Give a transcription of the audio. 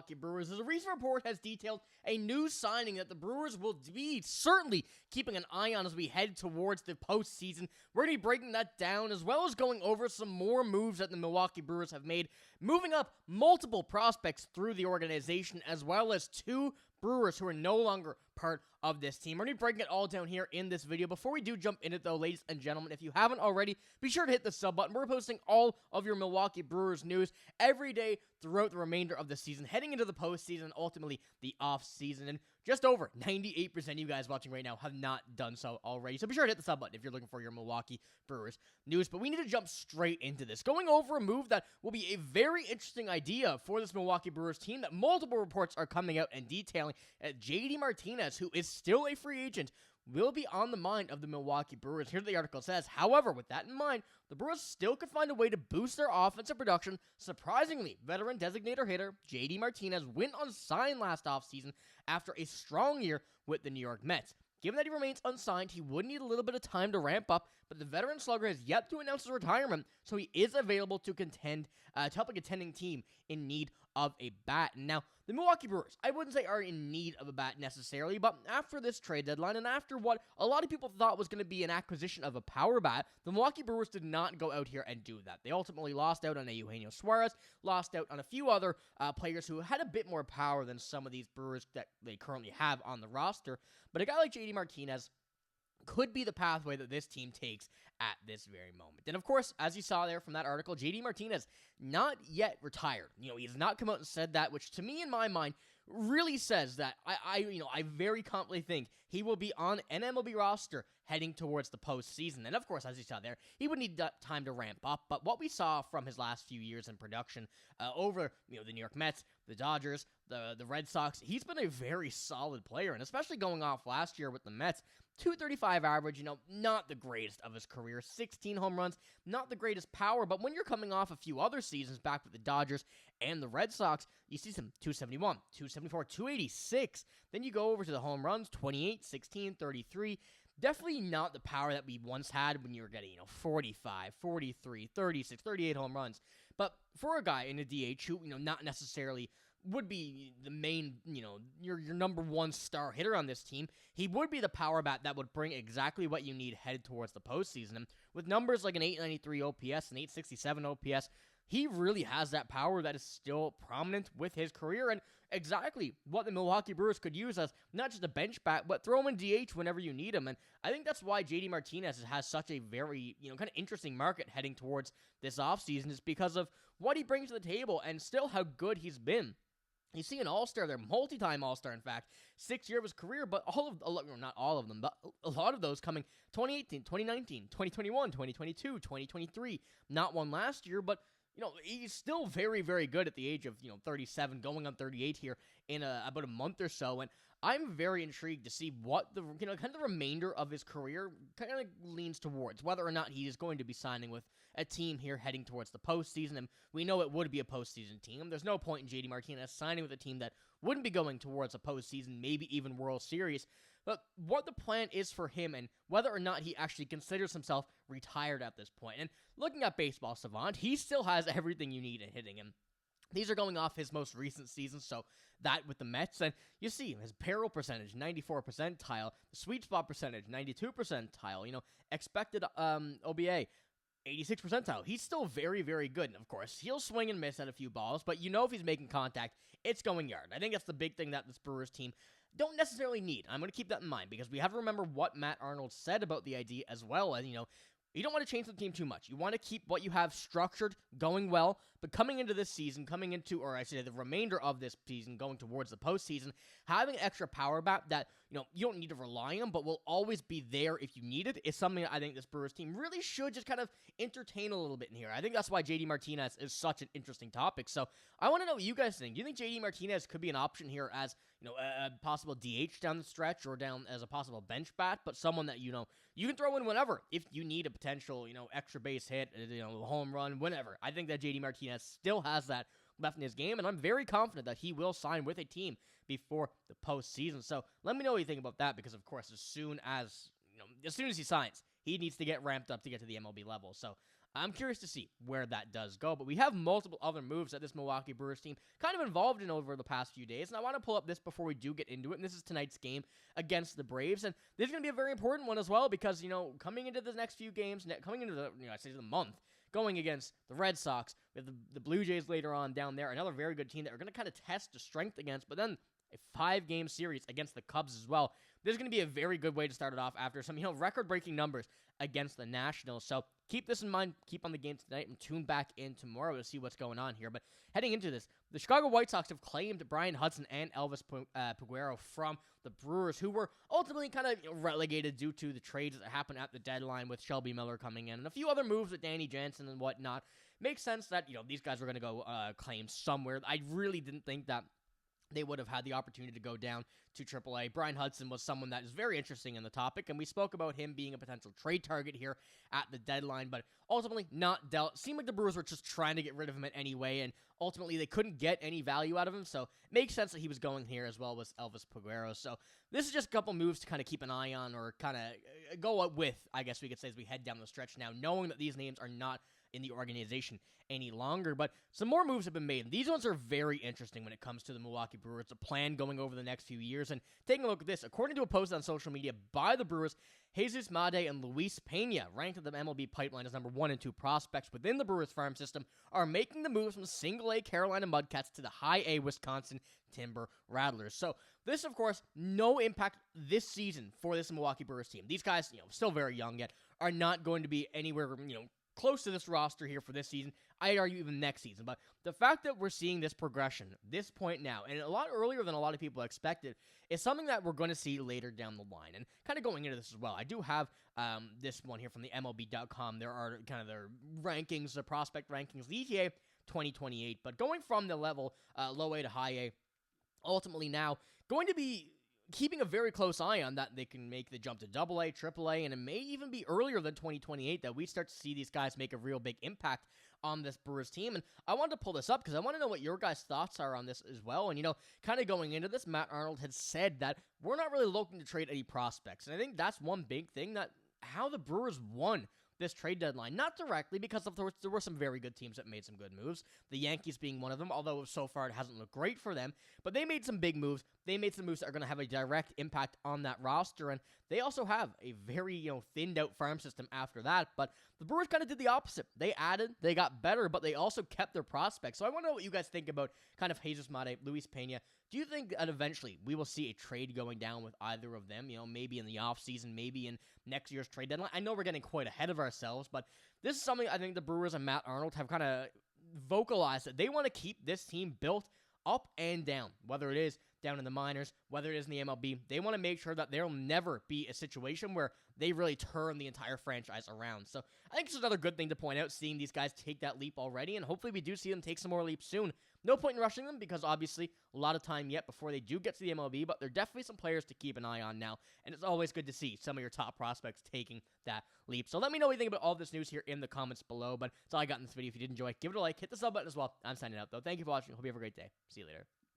Milwaukee Brewers, as a recent report has detailed a new signing that the Brewers will be certainly keeping an eye on as we head towards the postseason. We're going to be breaking that down, as well as going over some more moves that the Milwaukee Brewers have made, moving up multiple prospects through the organization, as well as two Brewers who are no longer part of this team. We're going to be breaking it all down here in this video. Before we do jump in it, though, ladies and gentlemen, if you haven't already, be sure to hit the sub button. We're posting all of your Milwaukee Brewers news every day throughout the remainder of the season, heading into the postseason and ultimately the offseason. And just over 98% of you guys watching right now have not done so already. So be sure to hit the sub button if you're looking for your Milwaukee Brewers news. But we need to jump straight into this, going over a move that will be a very interesting idea for this Milwaukee Brewers team that multiple reports are coming out and detailing. JD Martinez, who is still a free agent, will be on the mind of the Milwaukee Brewers. Here's what the article says. However, with that in mind, the Brewers still could find a way to boost their offensive production. Surprisingly, veteran designator hitter JD Martinez went unsigned last offseason after a strong year with the New York Mets. Given that he remains unsigned, he would need a little bit of time to ramp up, but the veteran slugger has yet to announce his retirement, so he is available to contend, to help a contending team in need of a bat. Now, the Milwaukee Brewers, I wouldn't say are in need of a bat necessarily, but after this trade deadline and after what a lot of people thought was going to be an acquisition of a power bat, the Milwaukee Brewers did not go out here and do that. They ultimately lost out on a Eugenio Suarez, lost out on a few other players who had a bit more power than some of these Brewers that they currently have on the roster, but a guy like JD Martinez could be the pathway that this team takes at this very moment. And of course, as you saw there from that article, JD Martinez not yet retired. He has not come out and said that, which to me, in my mind, really says that I very confidently think he will be on an MLB roster heading towards the postseason. And of course, as you saw there, he would need time to ramp up. But what we saw from his last few years in production over the New York Mets, the Dodgers, the Red Sox, he's been a very solid player. And especially going off last year with the Mets, 235 average, not the greatest of his career. 16 home runs, not the greatest power. But when you're coming off a few other seasons back with the Dodgers and the Red Sox, you see some 271, 274, 286. Then you go over to the home runs, 28, 16, 33. Definitely not the power that we once had when you were getting, 45, 43, 36, 38 home runs. But for a guy in a DH who, not necessarily would be the main, your number one star hitter on this team, he would be the power bat that would bring exactly what you need headed towards the postseason. And with numbers like an 893 OPS and 867 OPS, he really has that power that is still prominent with his career, and exactly what the Milwaukee Brewers could use as not just a bench bat, but throw him in DH whenever you need him. And I think that's why JD Martinez has such a very, kind of interesting market heading towards this offseason, is because of what he brings to the table and still how good he's been. You see an all-star there, multi-time all-star, in fact, 6 years of his career, but not all of them, but a lot of those coming 2018, 2019, 2021, 2022, 2023. Not one last year, but he's still very, very good at the age of, 37, going on 38 here in about a month or so. And I'm very intrigued to see what the, kind of the remainder of his career kind of leans towards, whether or not he is going to be signing with a team here heading towards the postseason. And we know it would be a postseason team. There's no point in JD Martinez signing with a team that wouldn't be going towards a postseason, maybe even World Series. But what the plan is for him and whether or not he actually considers himself retired at this point. And looking at Baseball Savant, he still has everything you need in hitting him. These are going off his most recent season, so that with the Mets, and you see his barrel percentage, 94 percentile, the sweet spot percentage, 92 percentile, expected OBA, 86 percentile. He's still very, very good. And of course, he'll swing and miss at a few balls, but if he's making contact, it's going yard. I think that's the big thing that this Brewers team don't necessarily need. I'm going to keep that in mind because we have to remember what Matt Arnold said about the idea as well. And, you don't want to change the team too much. You want to keep what you have structured, going well, but coming into this season, the remainder of this season, going towards the postseason, having an extra power bat that, you don't need to rely on, but will always be there if you need it, is something that I think this Brewers team really should just kind of entertain a little bit in here. I think that's why JD Martinez is such an interesting topic. So I want to know what you guys think. Do you think JD Martinez could be an option here as, a possible DH down the stretch or down as a possible bench bat, but someone that, you can throw in whenever if you need a potential, extra base hit, home run, whatever. I think that JD Martinez still has that left in his game, and I'm very confident that he will sign with a team before the postseason. So let me know what you think about that, because of course, as soon as he signs, he needs to get ramped up to get to the MLB level. So I'm curious to see where that does go, but we have multiple other moves that this Milwaukee Brewers team kind of involved in over the past few days, and I want to pull up this before we do get into it, and this is tonight's game against the Braves, and this is going to be a very important one as well, because, coming into the next few games, coming into the month, going against the Red Sox, we have the Blue Jays later on down there, another very good team that we're going to kind of test the strength against, but then a 5-game series against the Cubs as well. This is going to be a very good way to start it off after some, record-breaking numbers against the Nationals. So keep this in mind. Keep on the game tonight and tune back in tomorrow to see what's going on here. But heading into this, the Chicago White Sox have claimed Brian Hudson and Elvis Peguero from the Brewers, who were ultimately kind of relegated due to the trades that happened at the deadline with Shelby Miller coming in and a few other moves with Danny Jansen and whatnot. Makes sense that, these guys were going to go claim somewhere. I really didn't think that they would have had the opportunity to go down to AAA. Brian Hudson was someone that is very interesting in the topic, and we spoke about him being a potential trade target here at the deadline, but ultimately not dealt. Seemed like the Brewers were just trying to get rid of him anyway, and ultimately they couldn't get any value out of him, so it makes sense that he was going here as well with Elvis Peguero. So this is just a couple moves to kind of keep an eye on, or kind of go up with, I guess we could say, as we head down the stretch now, knowing that these names are not in the organization any longer. But some more moves have been made. These ones are very interesting when it comes to the Milwaukee Brewers, a plan going over the next few years. And taking a look at this, according to a post on social media by the Brewers, Jesus Made and Luis Pena, ranked at the MLB pipeline as number 1 and 2 prospects within the Brewers farm system, are making the moves from single-A Carolina Mudcats to the high-A Wisconsin Timber Rattlers. So this, of course, no impact this season for this Milwaukee Brewers team. These guys, still very young yet, are not going to be anywhere, close to this roster here for this season. I'd argue even next season. But the fact that we're seeing this progression, this point now, and a lot earlier than a lot of people expected, is something that we're going to see later down the line. And kind of going into this as well, I do have this one here from the MLB.com. There are kind of their rankings, the prospect rankings, the ETA 2028. But going from the level low A to high A, ultimately now going to be keeping a very close eye on that. They can make the jump to AA, AAA, and it may even be earlier than 2028 that we start to see these guys make a real big impact on this Brewers team. And I wanted to pull this up because I want to know what your guys' thoughts are on this as well. And, kind of going into this, Matt Arnold had said that we're not really looking to trade any prospects. And I think that's one big thing, that how the Brewers won this trade deadline. Not directly, because of course there were some very good teams that made some good moves, the Yankees being one of them, although so far it hasn't looked great for them, but they made some big moves. They made some moves that are going to have a direct impact on that roster, and they also have a very, thinned out farm system after that. But the Brewers kind of did the opposite. They added, they got better, but they also kept their prospects. So I want to know what you guys think about kind of Jesus Mate, Luis Pena. Do you think that eventually we will see a trade going down with either of them? Maybe in the offseason, maybe in next year's trade deadline. I know we're getting quite ahead of ourselves, but this is something I think the Brewers and Matt Arnold have kind of vocalized, that they want to keep this team built up and down, whether it is down in the minors, whether it is in the MLB. They want to make sure that there will never be a situation where they really turn the entire franchise around. So I think it's another good thing to point out, seeing these guys take that leap already, and hopefully we do see them take some more leaps soon. No point in rushing them, because obviously a lot of time yet before they do get to the MLB, but they're definitely some players to keep an eye on now, and it's always good to see some of your top prospects taking that leap. So let me know what you think about all this news here in the comments below, but that's all I got in this video. If you did enjoy, give it a like, hit the sub button as well. I'm signing out, though. Thank you for watching. Hope you have a great day. See you later.